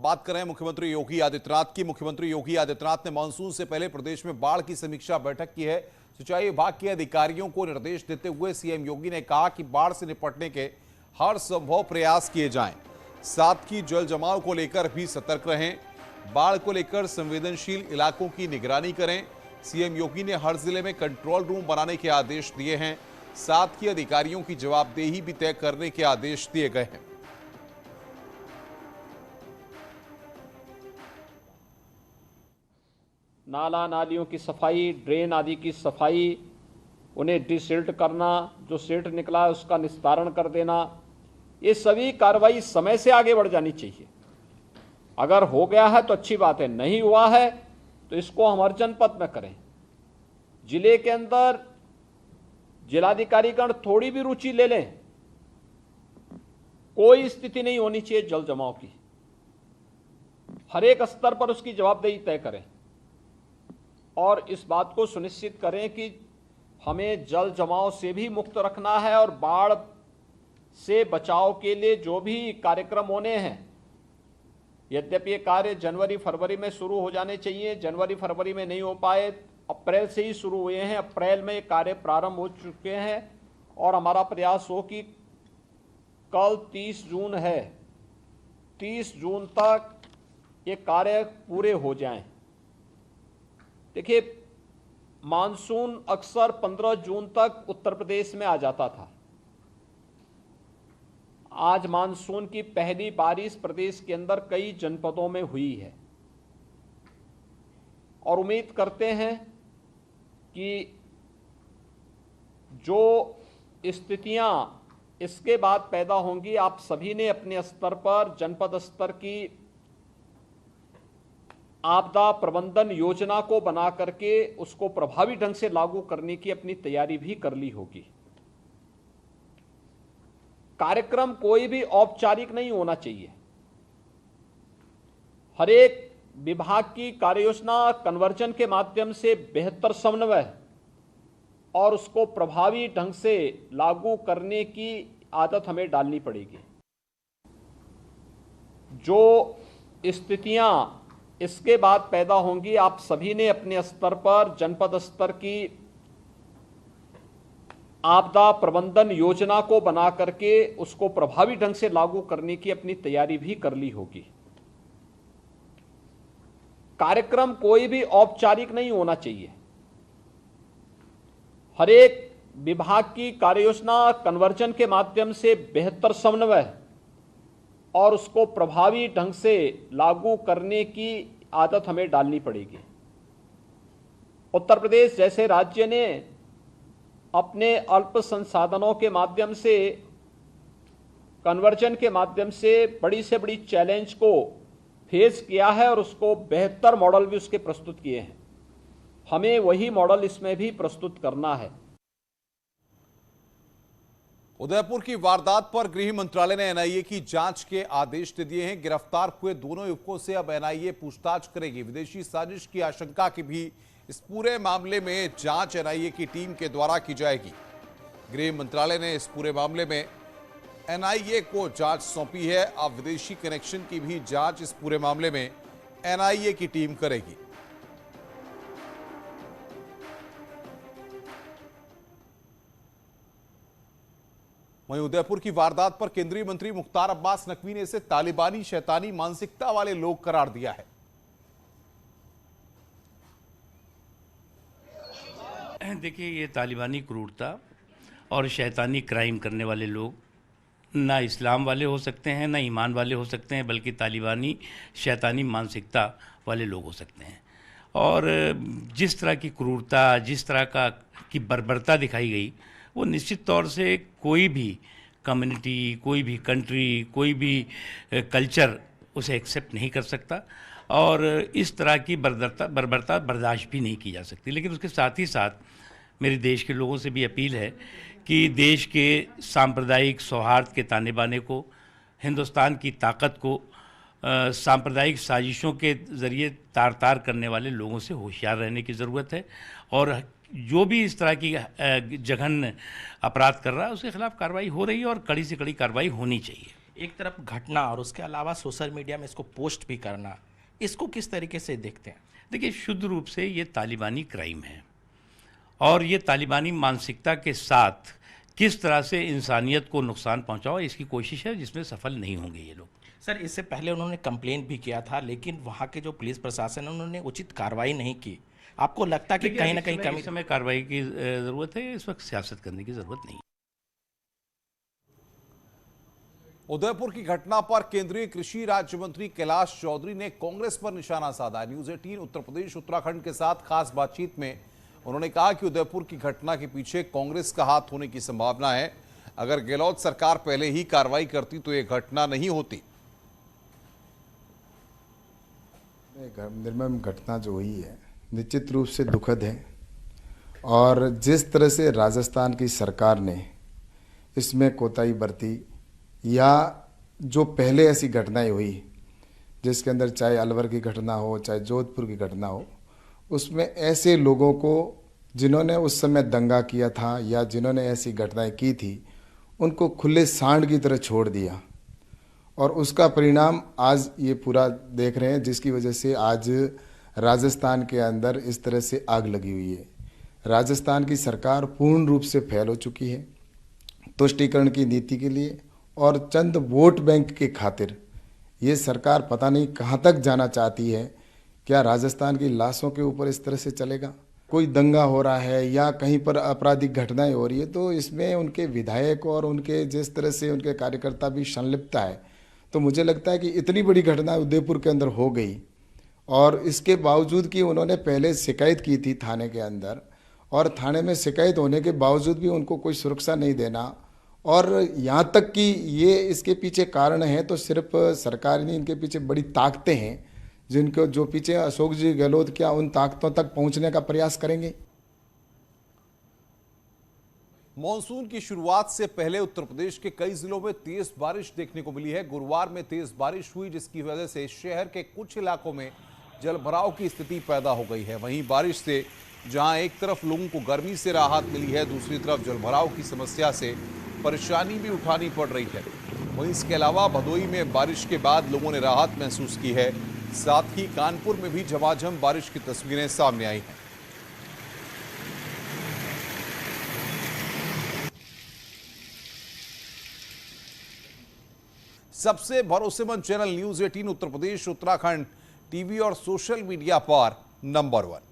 बात करें मुख्यमंत्री योगी आदित्यनाथ की। मुख्यमंत्री योगी आदित्यनाथ ने मानसून से पहले प्रदेश में बाढ़ की समीक्षा बैठक की है। सिंचाई विभाग के अधिकारियों को निर्देश देते हुए सीएम योगी ने कहा कि बाढ़ से निपटने के हर संभव प्रयास किए जाएं, साथ ही जल जमाव को लेकर भी सतर्क रहें। बाढ़ को लेकर संवेदनशील इलाकों की निगरानी करें। सीएम योगी ने हर जिले में कंट्रोल रूम बनाने के आदेश दिए हैं, साथ ही अधिकारियों की जवाबदेही भी तय करने के आदेश दिए गए हैं। नाला नालियों की सफाई, ड्रेन आदि की सफाई, उन्हें डिसिल्ट करना, जो सिल्ट निकला है उसका निस्तारण कर देना, ये सभी कार्रवाई समय से आगे बढ़ जानी चाहिए। अगर हो गया है तो अच्छी बात है, नहीं हुआ है तो इसको हम हर जनपद में करें। जिले के अंदर जिलाधिकारीगण थोड़ी भी रुचि ले लें, कोई स्थिति नहीं होनी चाहिए जल जमाव की। हर एक स्तर पर उसकी जवाबदेही तय करें और इस बात को सुनिश्चित करें कि हमें जल जमाव से भी मुक्त रखना है और बाढ़ से बचाव के लिए जो भी कार्यक्रम होने हैं, यद्यपि ये कार्य जनवरी फरवरी में शुरू हो जाने चाहिए, जनवरी फरवरी में नहीं हो पाए, अप्रैल से ही शुरू हुए हैं। अप्रैल में ये कार्य प्रारंभ हो चुके हैं और हमारा प्रयास हो कि कल 30 जून है, 30 जून तक ये कार्य पूरे हो जाएं। देखिए, मानसून अक्सर 15 जून तक उत्तर प्रदेश में आ जाता था। आज मानसून की पहली बारिश प्रदेश के अंदर कई जनपदों में हुई है और उम्मीद करते हैं कि जो स्थितियां इसके बाद पैदा होंगी, आप सभी ने अपने स्तर पर जनपद स्तर की आपदा प्रबंधन योजना को बना करके उसको प्रभावी ढंग से लागू करने की अपनी तैयारी भी कर ली होगी। कार्यक्रम कोई भी औपचारिक नहीं होना चाहिए। हर एक विभाग की कार्ययोजना कन्वर्जन के माध्यम से बेहतर समन्वय और उसको प्रभावी ढंग से लागू करने की आदत हमें डालनी पड़ेगी। जो स्थितियां इसके बाद पैदा होंगी, आप सभी ने अपने स्तर पर जनपद स्तर की आपदा प्रबंधन योजना को बना करके उसको प्रभावी ढंग से लागू करने की अपनी तैयारी भी कर ली होगी। कार्यक्रम कोई भी औपचारिक नहीं होना चाहिए। हर एक विभाग की कार्ययोजना कन्वर्जन के माध्यम से बेहतर समन्वय और उसको प्रभावी ढंग से लागू करने की आदत हमें डालनी पड़ेगी। उत्तर प्रदेश जैसे राज्य ने अपने अल्प संसाधनों के माध्यम से, कन्वर्जन के माध्यम से बड़ी से बड़ी चैलेंज को फेस किया है और उसको बेहतर मॉडल भी उसके प्रस्तुत किए हैं। हमें वही मॉडल इसमें भी प्रस्तुत करना है। उदयपुर की वारदात पर गृह मंत्रालय ने एनआईए की जांच के आदेश दे दिए हैं। गिरफ्तार हुए दोनों युवकों से अब एनआईए पूछताछ करेगी। विदेशी साजिश की आशंका की भी इस पूरे मामले में जांच एनआईए की टीम के द्वारा की जाएगी। गृह मंत्रालय ने इस पूरे मामले में एनआईए को जांच सौंपी है। अब विदेशी कनेक्शन की भी जांच इस पूरे मामले में एनआईए की टीम करेगी। वहीं उदयपुर की वारदात पर केंद्रीय मंत्री मुख्तार अब्बास नकवी ने इसे तालिबानी शैतानी मानसिकता वाले लोग करार दिया है। देखिए, ये तालिबानी क्रूरता और शैतानी क्राइम करने वाले लोग ना इस्लाम वाले हो सकते हैं, ना ईमान वाले हो सकते हैं, बल्कि तालिबानी शैतानी मानसिकता वाले लोग हो सकते हैं। और जिस तरह की क्रूरता, जिस तरह की बर्बरता दिखाई गई, वो निश्चित तौर से कोई भी कम्युनिटी, कोई भी कंट्री, कोई भी कल्चर उसे एक्सेप्ट नहीं कर सकता और इस तरह की बर्बरता बर्दाश्त भी नहीं की जा सकती। लेकिन उसके साथ ही साथ मेरे देश के लोगों से भी अपील है कि देश के सांप्रदायिक सौहार्द के ताने बाने को, हिंदुस्तान की ताकत को सांप्रदायिक साजिशों के ज़रिए तार तार करने वाले लोगों से होशियार रहने की ज़रूरत है और जो भी इस तरह की जघन्य अपराध कर रहा है उसके खिलाफ कार्रवाई हो रही है और कड़ी से कड़ी कार्रवाई होनी चाहिए। एक तरफ घटना और उसके अलावा सोशल मीडिया में इसको पोस्ट भी करना, इसको किस तरीके से देखते हैं? देखिए, शुद्ध रूप से ये तालिबानी क्राइम है और ये तालिबानी मानसिकता के साथ किस तरह से इंसानियत को नुकसान पहुंचाओ, इसकी कोशिश है जिसमें सफल नहीं होंगे ये लोग। सर, इससे पहले उन्होंने कंप्लेंट भी किया था, लेकिन वहाँ के जो पुलिस प्रशासन है उन्होंने उचित कार्रवाई नहीं की। आपको लगता कि कहीं ना कहीं कमी? इस समय कार्रवाई की ज़रूरत है, इस वक्त सियासत करने की ज़रूरत नहीं। उदयपुर की घटना पर केंद्रीय कृषि राज्य मंत्री कैलाश चौधरी ने कांग्रेस पर निशाना साधा। न्यूज़ 18 उत्तर प्रदेश उत्तराखंड के साथ खास बातचीत में उन्होंने कहा कि उदयपुर की घटना के पीछे कांग्रेस का हाथ होने की संभावना है। अगर गहलोत सरकार पहले ही कार्रवाई करती तो यह घटना नहीं होती। निर्मम घटना जो हुई है निश्चित रूप से दुखद है, और जिस तरह से राजस्थान की सरकार ने इसमें कोताही बरती, या जो पहले ऐसी घटनाएं हुई जिसके अंदर चाहे अलवर की घटना हो चाहे जोधपुर की घटना हो, उसमें ऐसे लोगों को जिन्होंने उस समय दंगा किया था या जिन्होंने ऐसी घटनाएं की थी, उनको खुले सांड की तरह छोड़ दिया। और उसका परिणाम आज ये पूरा देख रहे हैं, जिसकी वजह से आज राजस्थान के अंदर इस तरह से आग लगी हुई है। राजस्थान की सरकार पूर्ण रूप से फैल हो चुकी है तुष्टीकरण की नीति के लिए, और चंद वोट बैंक के खातिर ये सरकार पता नहीं कहाँ तक जाना चाहती है। क्या राजस्थान की लाशों के ऊपर इस तरह से चलेगा? कोई दंगा हो रहा है या कहीं पर आपराधिक घटनाएं हो रही है तो इसमें उनके विधायक और उनके जिस तरह से उनके कार्यकर्ता भी संलिप्त है, तो मुझे लगता है कि इतनी बड़ी घटना उदयपुर के अंदर हो गई, और इसके बावजूद कि उन्होंने पहले शिकायत की थी थाने के अंदर, और थाने में शिकायत होने के बावजूद भी उनको कोई सुरक्षा नहीं देना, और यहाँ तक कि ये इसके पीछे कारण है तो सिर्फ सरकार नहीं, इनके पीछे बड़ी ताकतें हैं जिनको जो पीछे अशोक जी गहलोत क्या उन ताकतों तक पहुँचने का प्रयास करेंगे। मॉनसून की शुरुआत से पहले उत्तर प्रदेश के कई जिलों में तेज बारिश देखने को मिली है। गुरुवार में तेज बारिश हुई, जिसकी वजह से शहर के कुछ इलाकों में जलभराव की स्थिति पैदा हो गई है। वहीं बारिश से जहां एक तरफ लोगों को गर्मी से राहत मिली है, दूसरी तरफ जलभराव की समस्या से परेशानी भी उठानी पड़ रही है। वहीं इसके अलावा भदोई में बारिश के बाद लोगों ने राहत महसूस की है। साथ ही कानपुर में भी झमाझम बारिश की तस्वीरें सामने आई हैं। सबसे भरोसेमंद channel news 18 Uttar Pradesh Uttarakhand TV और सोशल मीडिया पर नंबर 1।